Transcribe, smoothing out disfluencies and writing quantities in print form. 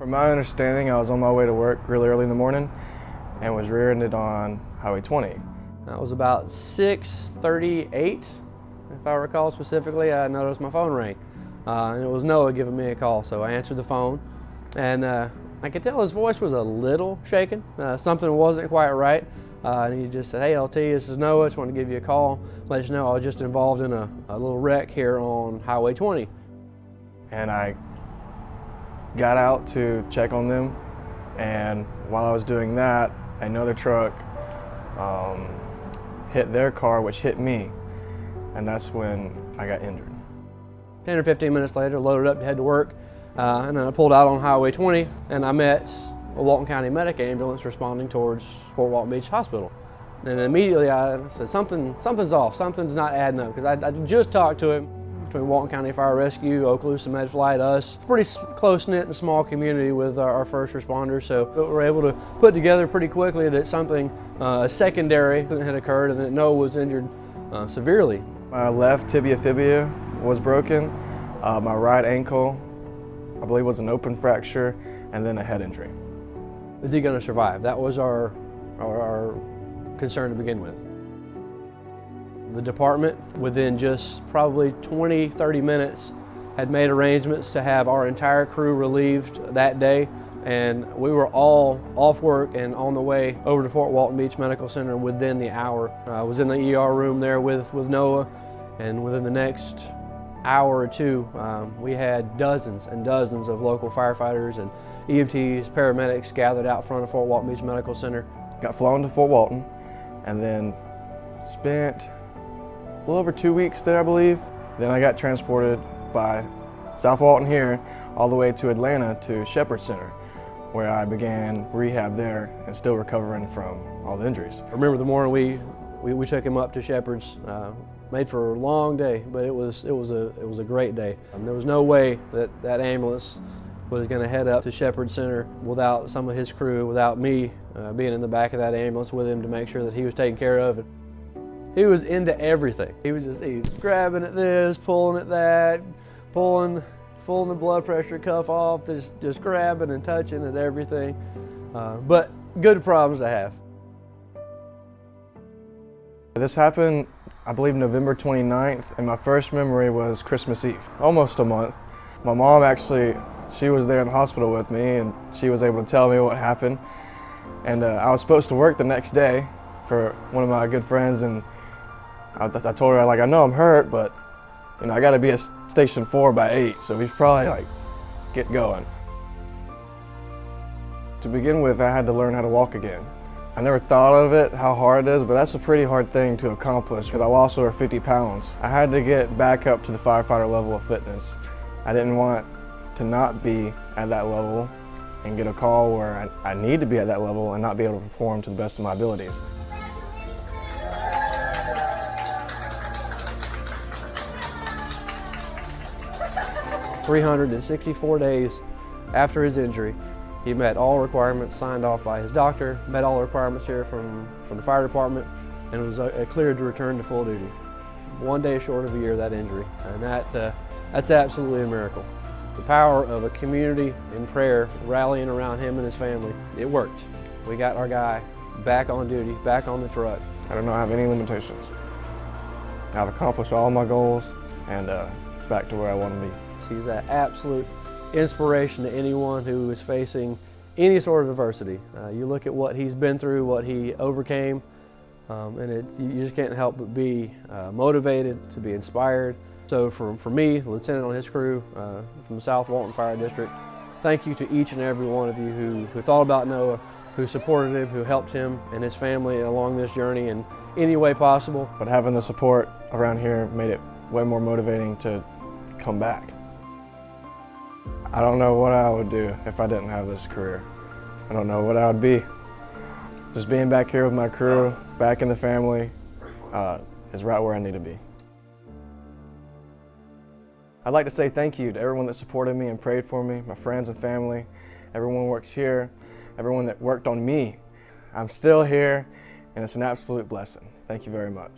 From my understanding, I was on my way to work really early in the morning and was rear-ended on Highway 20. That was about 6:38, if I recall specifically. I noticed my phone rang, and it was Noah giving me a call, so I answered the phone, and I could tell his voice was a little shaken. Something wasn't quite right, and he just said, "Hey LT, this is Noah, just wanted to give you a call, let you know I was just involved in a little wreck here on Highway 20. And I got out to check on them, and while I was doing that, another truck hit their car, which hit me, and that's when I got injured. 10 or 15 minutes later, loaded up to head to work, and then I pulled out on Highway 20, and I met a Walton County medic ambulance responding towards Fort Walton Beach Hospital. And immediately I said, something's off, something's not adding up, because I just talked to him. Between Walton County Fire Rescue, Okaloosa Med Flight, us, pretty close-knit and small community with our first responders, so we were able to put together pretty quickly that something secondary had occurred and that Noah was injured severely. My left tibia-fibia was broken, my right ankle, I believe, was an open fracture, and then a head injury. Is he going to survive? That was our concern to begin with. The department, within just probably 20-30 minutes, had made arrangements to have our entire crew relieved that day, and we were all off work and on the way over to Fort Walton Beach Medical Center within the hour. I was in the ER room there with Noah, and within the next hour or two, we had dozens and dozens of local firefighters and EMTs, paramedics gathered out front of Fort Walton Beach Medical Center. Got flown to Fort Walton, and then spent a little over 2 weeks there, I believe. Then I got transported by South Walton here all the way to Atlanta to Shepherd Center, where I began rehab there and still recovering from all the injuries. I remember the morning we took him up to Shepherd's. Made for a long day, but it was a great day. There was no way that ambulance was going to head up to Shepherd Center without some of his crew, without me being in the back of that ambulance with him to make sure that he was taken care of. He was into everything. He was grabbing at this, pulling at that, pulling the blood pressure cuff off, just grabbing and touching at everything. But good problems to have. This happened, I believe, November 29th, and my first memory was Christmas Eve, almost a month. My mom actually, she was there in the hospital with me, and she was able to tell me what happened. And I was supposed to work the next day for one of my good friends, and I told her, I know I'm hurt, but I got to be at Station 4 by 8, so we should probably get going. To begin with, I had to learn how to walk again. I never thought of it, how hard it is, but that's a pretty hard thing to accomplish because I lost over 50 pounds. I had to get back up to the firefighter level of fitness. I didn't want to not be at that level and get a call where I need to be at that level and not be able to perform to the best of my abilities. "364 days after his injury, he met all requirements signed off by his doctor, met all requirements here from the fire department, and was cleared to return to full duty. 1 day short of a year, that injury, and that's absolutely a miracle. The power of a community in prayer rallying around him and his family, it worked. We got our guy back on duty, back on the truck. I do not have any limitations. I've accomplished all my goals and back to where I want to be. He's an absolute inspiration to anyone who is facing any sort of adversity. You look at what he's been through, what he overcame, and you just can't help but be motivated, to be inspired. So for me, the lieutenant on his crew from the South Walton Fire District, thank you to each and every one of you who thought about Noah, who supported him, who helped him and his family along this journey in any way possible. But having the support around here made it way more motivating to come back. I don't know what I would do if I didn't have this career. I don't know what I would be. Just being back here with my crew, back in the family, is right where I need to be. I'd like to say thank you to everyone that supported me and prayed for me, my friends and family, everyone who works here, everyone that worked on me. I'm still here, and it's an absolute blessing. Thank you very much.